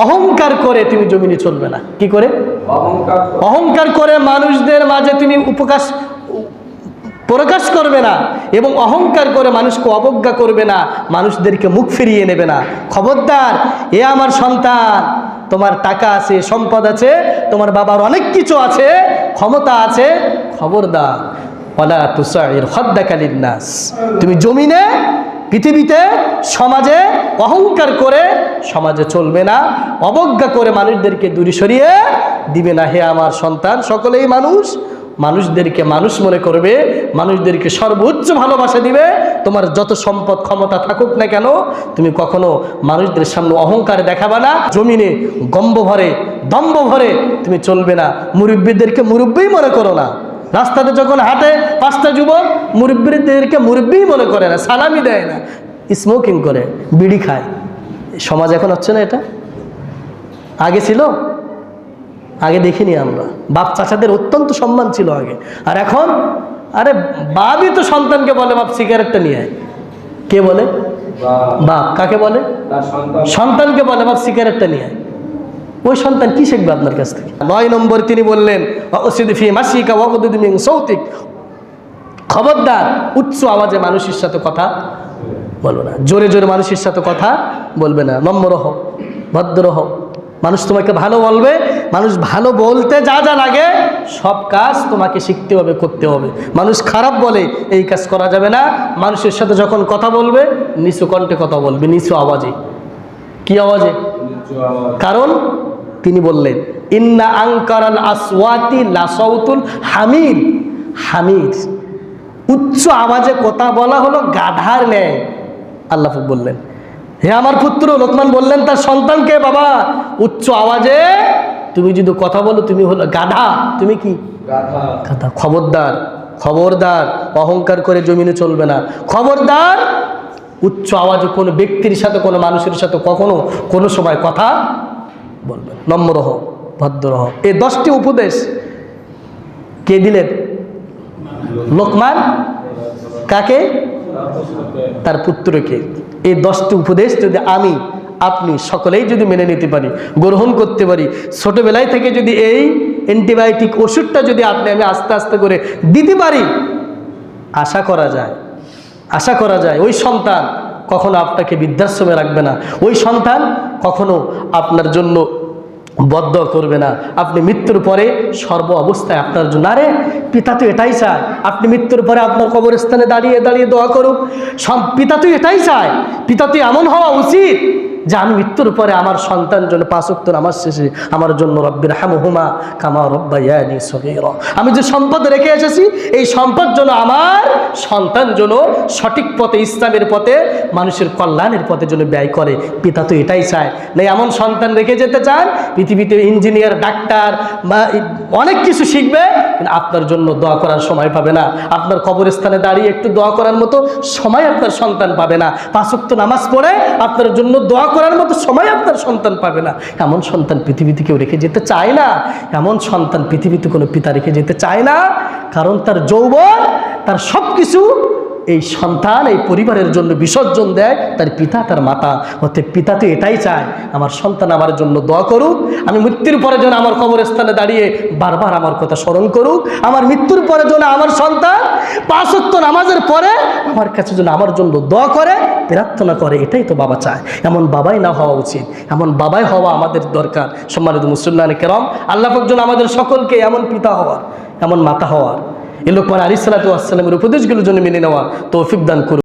অহংকার করে তুমি জমিনে চলবে না। কি করে? অহংকার করে মানুষদের মাঝে তুমি প্রকাশ করবে না, এবং অহংকার করে মানুষকে অবজ্ঞা করবে না, মানুষদেরকে মুখ ফিরিয়ে নেবে না। খবরদার, এ আমার সন্তান, তোমার টাকা আছে, সম্পদ আছে, তোমার বাবার অনেক কিছু আছে, ক্ষমতা আছে, খবরদার, ওয়ালা তুসাইর খাদ্দাকা লিন্নাস, তুমি জমিনে, পৃথিবীতে, সমাজে অহংকার করে সমাজে চলবে না, অবজ্ঞা করে মানুষদেরকে দূরে সরিয়ে দিবে না। হে আমার সন্তান, সকলেই মানুষ, মানুষদেরকে মানুষ মনে করবে, মানুষদেরকে সর্বোচ্চ ভালোবাসা দিবে। তোমার যত সম্পদ ক্ষমতা থাকুক না কেন, তুমি কখনো মানুষদের সামনে অহংকার দেখাবে না। জমিনে গম্ব ভরে, দম্ভ ভরে তুমি চলবে না। মুরব্বীদেরকে মুরব্বীই মনে করো না। রাস্তাতে যখন হাঁটে 5টা যুবক, মুরব্বীদেরকে মুরব্বীই মনে করে না, সালামি দেয় না, স্মোকিং করে, বিড়ি খায়। সমাজ এখন হচ্ছে না এটা? আগে ছিল? আগে দেখিনি আমরা। বাপ চাচাদের অত্যন্ত সম্মান ছিল আগে, আর এখন আরে বাপই তো সন্তানকে বলে, বাপ সিগারেটটা নিয়ে আয়। কে বলে? বাপ। কাকে বলে? সন্তানকে বলে, বাপ সিগারেটটা নিয়ে আয়। ওই সন্তান কি শিখবে আপনার কাছ থেকে? 9 নম্বর তিনি বললেন, খবরদার, উচ্চ আওয়াজে মানুষের সাথে কথা বলবে না, জোরে জোরে মানুষের সাথে কথা বলবে না। নম্র হও, ভদ্র হও। মানুষ তোমাকে ভালো বলবে, মানুষ ভালো বলতে যা যা লাগে সব কাজ তোমাকে শিখতে হবে, করতে হবে। মানুষ খারাপ বলে, এই কাজ করা যাবে না। মানুষের সাথে যখন কথা বলবে, নিচু কণ্ঠে কথা বলবে, নিচু আওয়াজে। কি আওয়াজে? কারণ তিনি বললেন, ইন্না আনকারাল আসওয়াতি লাসাউতুল হামির। হামির, উচ্চ আওয়াজে কথা বলা হলো গাধার ন্যায়। আল্লাহ বললেন, হে আমার পুত্র, লোকমান বললেন তার সন্তানকে, বাবা, উচ্চ আওয়াজে তুমি যদি কথা বলো, তুমি হলো গাধা। তুমি কি? গাধা। খবরদার, খবরদার, অহংকার করে জমিনে চলবে না। খবরদার, উচ্চ আওয়াজে কোনো ব্যক্তির সাথে, কোনো মানুষের সাথে কখনো কোনো সময় কথা বলবে। নম্র হও, ভদ্র হও। এই 10টি উপদেশ কে দিলেন? লোকমান। কাকে? তার পুত্রকে। এই 10টি উপদেশ যদি আমি, আপনি সকলেই যদি মেনে নিতে পারি, গ্রহণ করতে পারি, ছোটবেলায় থেকে যদি এই অ্যান্টিবায়োটিক ওষুধটা যদি আপনি আমি আস্তে আস্তে করে দিতে পারি, আশা করা যায় ওই সন্তান কখনো আপনাকে বৃদ্ধাশ্রমে রাখবে না। ওই সন্তান কখনো আপনার জন্য বদদোয়া করবে না। আপনি মৃত্যুর পরে সর্ব অবস্থায় আপনার জন্য, আরে পিতা তো এটাই চায় আপনি মৃত্যুর পরে আপনার কবরস্থানে দাঁড়িয়ে দাঁড়িয়ে দোয়া করুক। পিতা তো এটাই চায়, পিতা তো এমন হওয়া উচিত যে আমি মৃত্যুর পরে আমার সন্তান জন্য 5 ওয়াক্ত নামাজ শেষে আমার জন্য রব্বির হামহুমা কামা রব্বায়ানি সগীরা, আমি যে সম্পদ রেখে এসেছি, এই সম্পদ যেন আমার সন্তান যেন সঠিক পথে, ইসলামের পথে, মানুষের কল্যাণের পথে যেন ব্যয় করে। পিতা তো এটাই চায় না। এমন সন্তান রেখে যেতে চান, পৃথিবীতে ইঞ্জিনিয়ার, ডাক্তার বা অনেক কিছু শিখবে, কিন্তু আপনার জন্য দোয়া করার সময় পাবে না। আপনার কবরস্থানে দাঁড়িয়ে একটু দোয়া করার মতো সময় আপনার সন্তান পাবে না। 5 ওয়াক্ত নামাজ পড়ে আপনার জন্য দোয়া করার মতো সময় আপনার সন্তান পাবে না। এমন সন্তান পৃথিবীতে কেউ রেখে যেতে চায় না। এমন সন্তান পৃথিবীতে কোনো পিতা রেখে যেতে চায় না। কারণ তার যৌবন, তার সব কিছু এই সন্তান, এই পরিবারের জন্য বিসর্জন দেয় তার পিতা, তার মাতা। অতএব পিতা তো এটাই চায় আমার সন্তান আমার জন্য দোয়া করুক, আমি মৃত্যুর পরে যেন আমার কবরস্থানে দাঁড়িয়ে বারবার আমার কথা স্মরণ করুক, আমার মৃত্যুর পরে যেন আমার সন্তান 5 ওয়াক্ত নামাজের পরে আমার কাছে যেন আমার জন্য দোয়া করে, প্রার্থনা করে। এটাই তো বাবা চায়। এমন বাবাই না হওয়া উচিত, এমন বাবাই হওয়া আমাদের দরকার। সম্মানিত মুসলমান কেরাম, আল্লাহ পাক যেন আমাদের সকলকে এমন পিতা হওয়ার, এমন মাতা হওয়ার, এই লোকমান আলাইহিস সালাতু ওয়াস সালামের উপদেশগুলোর জন্য মেনে নেওয়া তৌফিক দান করুন।